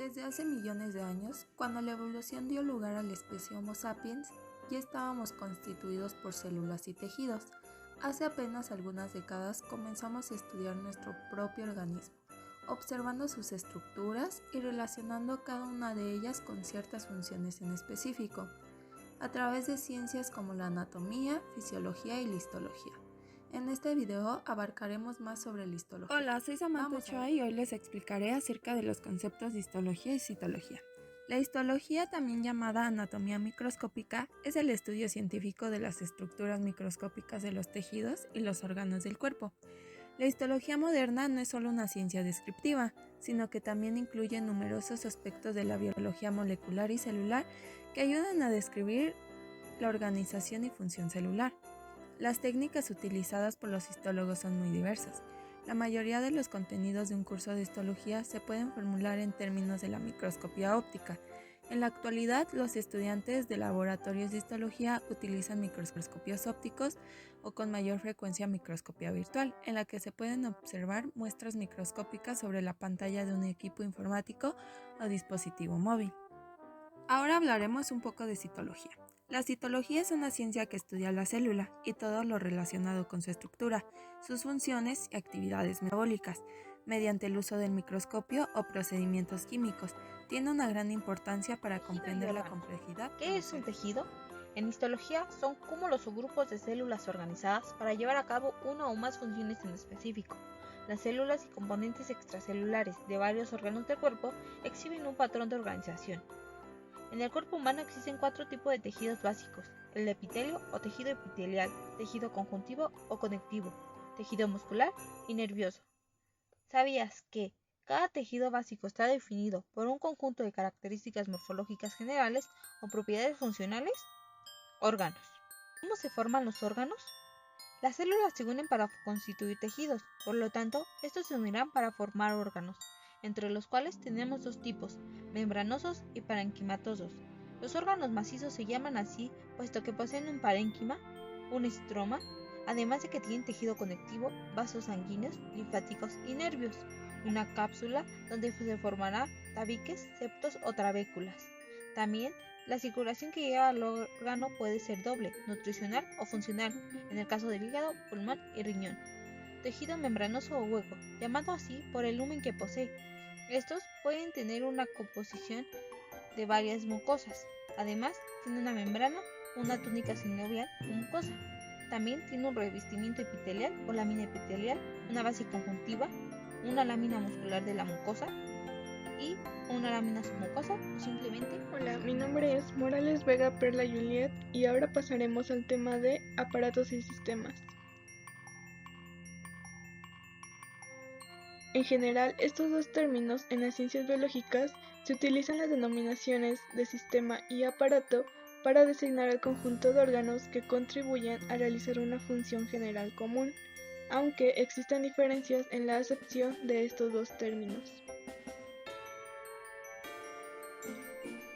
Desde hace millones de años, cuando la evolución dio lugar a la especie Homo sapiens, ya estábamos constituidos por células y tejidos. Hace apenas algunas décadas comenzamos a estudiar nuestro propio organismo, observando sus estructuras y relacionando cada una de ellas con ciertas funciones en específico, a través de ciencias como la anatomía, fisiología y la histología. En este video abarcaremos más sobre la histología. Hola, soy Samantha Ochoa y hoy les explicaré acerca de los conceptos de histología y citología. La histología, también llamada anatomía microscópica, es el estudio científico de las estructuras microscópicas de los tejidos y los órganos del cuerpo. La histología moderna no es solo una ciencia descriptiva, sino que también incluye numerosos aspectos de la biología molecular y celular que ayudan a describir la organización y función celular. Las técnicas utilizadas por los histólogos son muy diversas. La mayoría de los contenidos de un curso de histología se pueden formular en términos de la microscopía óptica. En la actualidad, los estudiantes de laboratorios de histología utilizan microscopios ópticos o con mayor frecuencia microscopía virtual, en la que se pueden observar muestras microscópicas sobre la pantalla de un equipo informático o dispositivo móvil. Ahora hablaremos un poco de citología. La citología es una ciencia que estudia la célula y todo lo relacionado con su estructura, sus funciones y actividades metabólicas, mediante el uso del microscopio o procedimientos químicos. Tiene una gran importancia para comprender la complejidad. ¿Qué es un tejido? En histología son cúmulos o grupos de células organizadas para llevar a cabo una o más funciones en específico. Las células y componentes extracelulares de varios órganos del cuerpo exhiben un patrón de organización. En el cuerpo humano existen 4 tipos de tejidos básicos: el epitelio o tejido epitelial, tejido conjuntivo o conectivo, tejido muscular y nervioso. ¿Sabías que cada tejido básico está definido por un conjunto de características morfológicas generales o propiedades funcionales? Órganos. ¿Cómo se forman los órganos? Las células se unen para constituir tejidos, por lo tanto, estos se unirán para formar órganos, entre los cuales tenemos 2 tipos, membranosos y parenquimatosos. Los órganos macizos se llaman así puesto que poseen un parénquima, un estroma, además de que tienen tejido conectivo, vasos sanguíneos, linfáticos y nervios, una cápsula donde se formarán tabiques, septos o trabéculas. También, la circulación que lleva al órgano puede ser doble, nutricional o funcional, en el caso del hígado, pulmón y riñón. Tejido membranoso o hueco, llamado así por el lumen que posee. Estos pueden tener una composición de varias mucosas. Además, tiene una membrana, una túnica sinovial o mucosa. También tiene un revestimiento epitelial o lámina epitelial, una base conjuntiva, una lámina muscular de la mucosa y una lámina submucosa o simplemente... Hola, mi nombre es Morales Vega Perla Juliet y ahora pasaremos al tema de aparatos y sistemas. En general, estos 2 términos en las ciencias biológicas se utilizan las denominaciones de sistema y aparato para designar el conjunto de órganos que contribuyen a realizar una función general común, aunque existen diferencias en la acepción de estos 2 términos.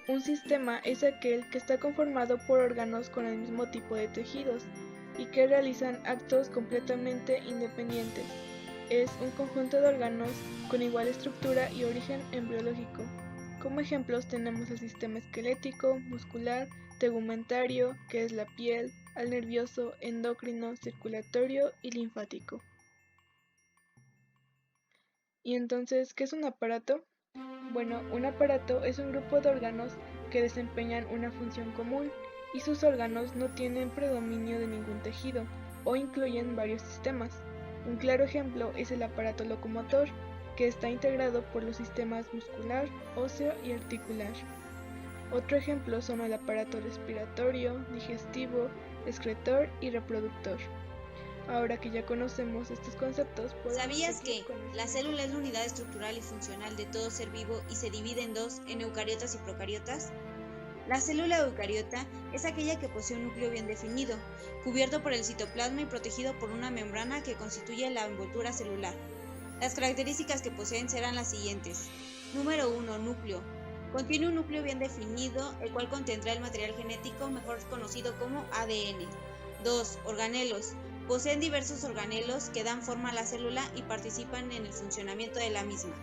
Un sistema es aquel que está conformado por órganos con el mismo tipo de tejidos y que realizan actos completamente independientes. Es un conjunto de órganos con igual estructura y origen embriológico. Como ejemplos tenemos el sistema esquelético, muscular, tegumentario, que es la piel, al nervioso, endocrino, circulatorio y linfático. ¿Y entonces qué es un aparato? Bueno, un aparato es un grupo de órganos que desempeñan una función común y sus órganos no tienen predominio de ningún tejido o incluyen varios sistemas. Un claro ejemplo es el aparato locomotor, que está integrado por los sistemas muscular, óseo y articular. Otro ejemplo son el aparato respiratorio, digestivo, excretor y reproductor. Ahora que ya conocemos estos conceptos, ¿Sabías que la célula es la unidad estructural y funcional de todo ser vivo y se divide en 2, en eucariotas y procariotas? La célula eucariota es aquella que posee un núcleo bien definido, cubierto por el citoplasma y protegido por una membrana que constituye la envoltura celular. Las características que poseen serán las siguientes. Número 1. Núcleo. Contiene un núcleo bien definido, el cual contendrá el material genético mejor conocido como ADN. 2. Organelos. Poseen diversos organelos que dan forma a la célula y participan en el funcionamiento de la misma.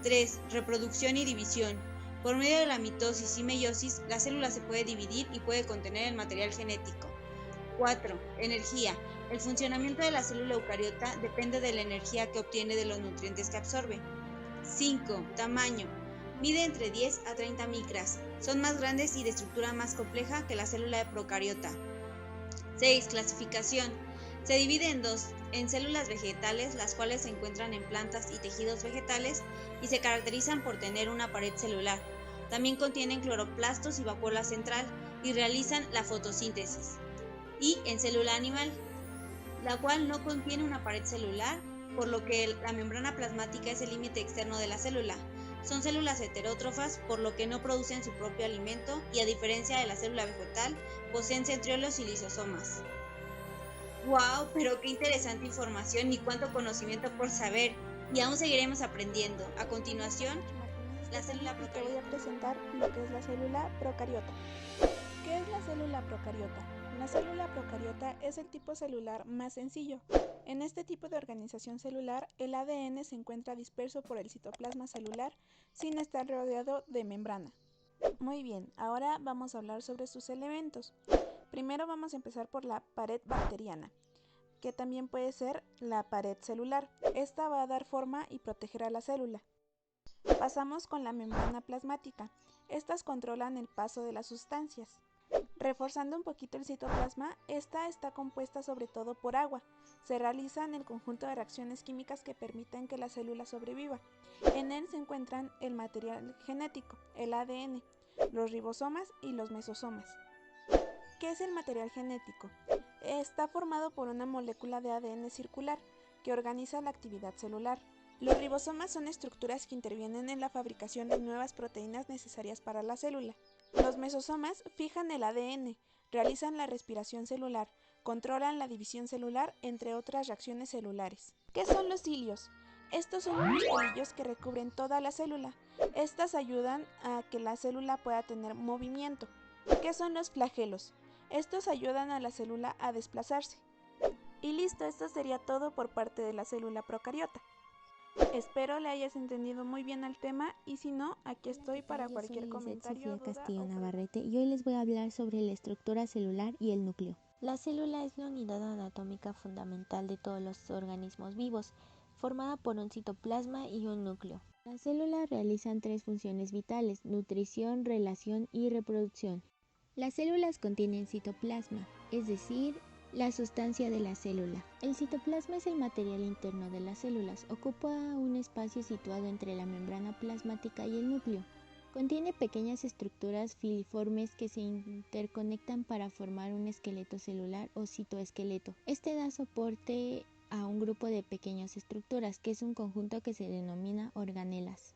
3. Reproducción y división. Por medio de la mitosis y meiosis, la célula se puede dividir y puede contener el material genético. 4. Energía. El funcionamiento de la célula eucariota depende de la energía que obtiene de los nutrientes que absorbe. 5. Tamaño. Mide entre 10 a 30 micras. Son más grandes y de estructura más compleja que la célula procariota. 6. Clasificación. Se divide en dos, en células vegetales, las cuales se encuentran en plantas y tejidos vegetales y se caracterizan por tener una pared celular. También contienen cloroplastos y vacuola central y realizan la fotosíntesis. Y en célula animal, la cual no contiene una pared celular, por lo que la membrana plasmática es el límite externo de la célula. Son células heterótrofas, por lo que no producen su propio alimento y, a diferencia de la célula vegetal, poseen centriolos y lisosomas. ¡Wow! Pero qué interesante información y cuánto conocimiento por saber. Y aún seguiremos aprendiendo. A continuación, la célula Te voy procariota. a presentar lo que es la célula procariota. ¿Qué es la célula procariota? La célula procariota es el tipo celular más sencillo. En este tipo de organización celular, el ADN se encuentra disperso por el citoplasma celular sin estar rodeado de membrana. Muy bien, ahora vamos a hablar sobre sus elementos. Primero vamos a empezar por la pared bacteriana, que también puede ser la pared celular. Esta va a dar forma y proteger a la célula. Pasamos con la membrana plasmática. Estas controlan el paso de las sustancias. Reforzando un poquito el citoplasma, esta está compuesta sobre todo por agua. Se realizan el conjunto de reacciones químicas que permiten que la célula sobreviva. En él se encuentran el material genético, el ADN, los ribosomas y los mesosomas. ¿Qué es el material genético? Está formado por una molécula de ADN circular que organiza la actividad celular. Los ribosomas son estructuras que intervienen en la fabricación de nuevas proteínas necesarias para la célula. Los mesosomas fijan el ADN, realizan la respiración celular, controlan la división celular, entre otras reacciones celulares. ¿Qué son los cilios? Estos son unos pelillos que recubren toda la célula. Estas ayudan a que la célula pueda tener movimiento. ¿Qué son los flagelos? Estos ayudan a la célula a desplazarse. Y listo, esto sería todo por parte de la célula procariota. Espero le hayas entendido muy bien al tema y si no, aquí estoy para cualquier comentario. Soy Sofía Castillo Navarrete y hoy les voy a hablar sobre la estructura celular y el núcleo. La célula es la unidad anatómica fundamental de todos los organismos vivos, formada por un citoplasma y un núcleo. Las células realizan tres funciones vitales: nutrición, relación y reproducción. Las células contienen citoplasma, es decir, la sustancia de la célula. El citoplasma es el material interno de las células. Ocupa un espacio situado entre la membrana plasmática y el núcleo. Contiene pequeñas estructuras filiformes que se interconectan para formar un esqueleto celular o citoesqueleto. Este da soporte a un grupo de pequeñas estructuras, que es un conjunto que se denomina organelas.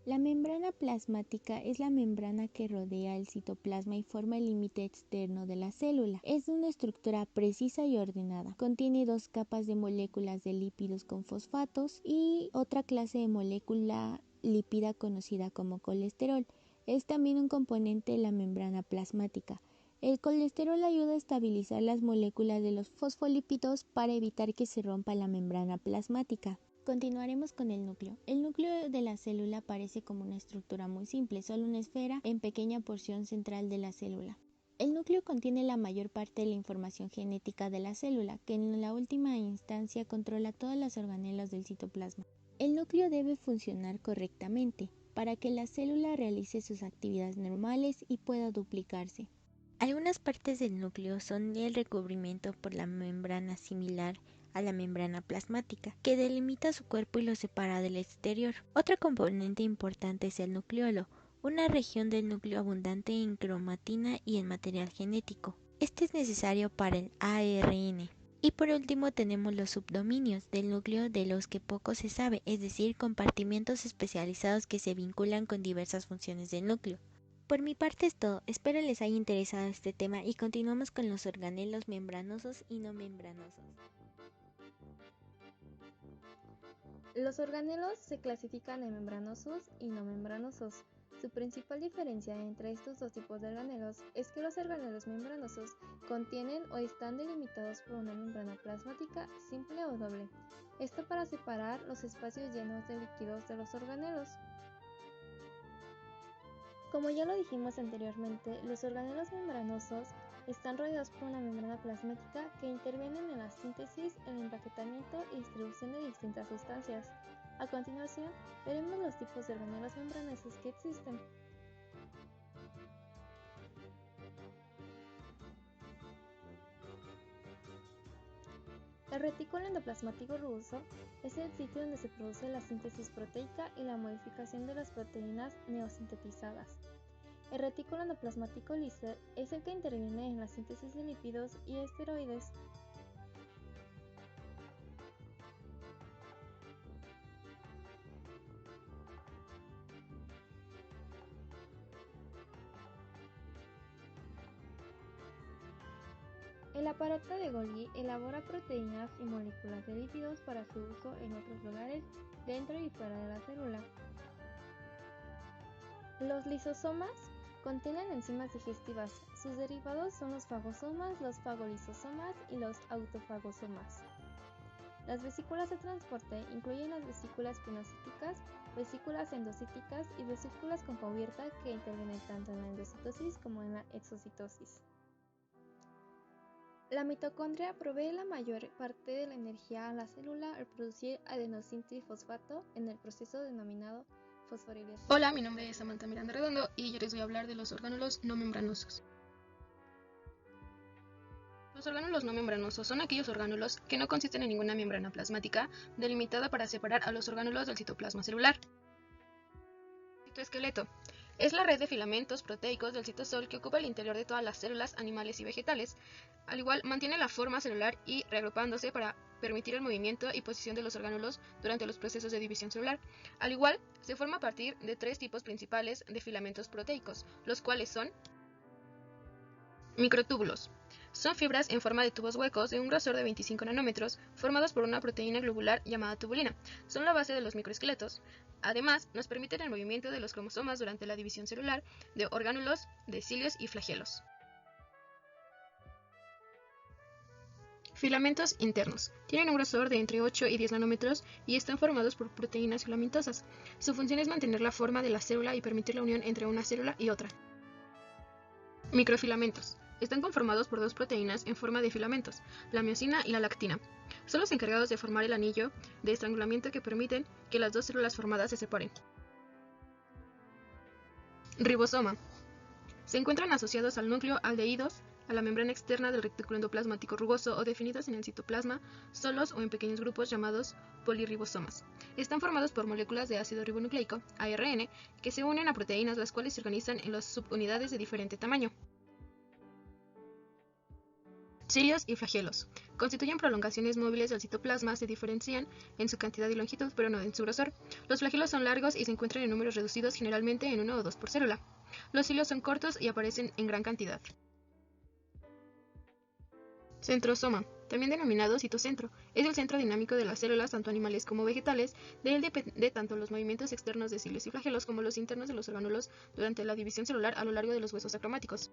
La membrana plasmática es la membrana que rodea el citoplasma y forma el límite externo de la célula. Es una estructura precisa y ordenada. Contiene dos capas de moléculas de lípidos con fosfatos y otra clase de molécula lípida conocida como colesterol. Es también un componente de la membrana plasmática. El colesterol ayuda a estabilizar las moléculas de los fosfolípidos para evitar que se rompa la membrana plasmática. Continuaremos con el núcleo. El núcleo de la célula parece como una estructura muy simple, solo una esfera en pequeña porción central de la célula. El núcleo contiene la mayor parte de la información genética de la célula, que en la última instancia controla todas las organelas del citoplasma. El núcleo debe funcionar correctamente para que la célula realice sus actividades normales y pueda duplicarse. Algunas partes del núcleo son el recubrimiento por la membrana similar a la membrana plasmática, que delimita su cuerpo y lo separa del exterior. Otro componente importante es el nucleolo, una región del núcleo abundante en cromatina y en material genético. Este es necesario para el ARN. Y por último tenemos los subdominios del núcleo, de los que poco se sabe, es decir, compartimientos especializados que se vinculan con diversas funciones del núcleo. Por mi parte es todo, espero les haya interesado este tema y continuamos con los organelos membranosos y no membranosos. Los organelos se clasifican en membranosos y no membranosos. Su principal diferencia entre estos dos tipos de organelos es que los organelos membranosos contienen o están delimitados por una membrana plasmática simple o doble, esto para separar los espacios llenos de líquidos de los organelos. Como ya lo dijimos anteriormente, los organelos membranosos están rodeados por una membrana plasmática que intervienen en la síntesis, el empaquetamiento y distribución de distintas sustancias. A continuación, veremos los tipos de organelos membranosos que existen. El retículo endoplasmático rugoso es el sitio donde se produce la síntesis proteica y la modificación de las proteínas neosintetizadas. El retículo endoplasmático liso es el que interviene en la síntesis de lípidos y esteroides. El aparato de Golgi elabora proteínas y moléculas de lípidos para su uso en otros lugares dentro y fuera de la célula. Los lisosomas contienen enzimas digestivas. Sus derivados son los fagosomas, los fagolisosomas y los autofagosomas. Las vesículas de transporte incluyen las vesículas pinocíticas, vesículas endocíticas y vesículas con cubierta que intervienen tanto en la endocitosis como en la exocitosis. La mitocondria provee la mayor parte de la energía a la célula al producir adenosintrifosfato en el proceso denominado fosforilación. Hola, mi nombre es Samantha Miranda Redondo y yo les voy a hablar de los orgánulos no membranosos. Los orgánulos no membranosos son aquellos orgánulos que no consisten en ninguna membrana plasmática delimitada para separar a los orgánulos del citoplasma celular. Citoesqueleto es la red de filamentos proteicos del citosol que ocupa el interior de todas las células animales y vegetales. Al igual, mantiene la forma celular y reagrupándose para permitir el movimiento y posición de los orgánulos durante los procesos de división celular. Al igual, se forma a partir de tres tipos principales de filamentos proteicos, los cuales son microtúbulos. Son fibras en forma de tubos huecos de un grosor de 25 nanómetros formados por una proteína globular llamada tubulina. Son la base de los microesqueletos. Además, nos permiten el movimiento de los cromosomas durante la división celular de orgánulos de cilios y flagelos. Filamentos internos. Tienen un grosor de entre 8 y 10 nanómetros y están formados por proteínas filamentosas. Su función es mantener la forma de la célula y permitir la unión entre una célula y otra. Microfilamentos. Están conformados por dos proteínas en forma de filamentos, la miosina y la lactina. Son los encargados de formar el anillo de estrangulamiento que permiten que las dos células formadas se separen. Ribosoma. Se encuentran asociados al núcleo aldehídos, a la membrana externa del retículo endoplasmático rugoso o definidos en el citoplasma solos o en pequeños grupos llamados polirribosomas. Están formados por moléculas de ácido ribonucleico, ARN, que se unen a proteínas las cuales se organizan en las subunidades de diferente tamaño. Cilios y flagelos. Constituyen prolongaciones móviles del citoplasma, se diferencian en su cantidad y longitud, pero no en su grosor. Los flagelos son largos y se encuentran en números reducidos, generalmente en 1 o 2 por célula. Los cilios son cortos y aparecen en gran cantidad. Centrosoma, también denominado citocentro, es el centro dinámico de las células, tanto animales como vegetales. De él depende tanto los movimientos externos de cilios y flagelos como los internos de los orgánulos durante la división celular a lo largo de los huesos acromáticos.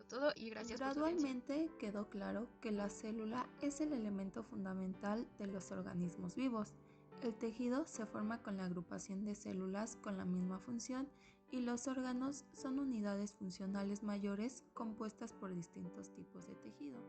Todo y gracias por su atención. Gradualmente quedó claro que la célula es el elemento fundamental de los organismos vivos. El tejido se forma con la agrupación de células con la misma función y los órganos son unidades funcionales mayores compuestas por distintos tipos de tejido.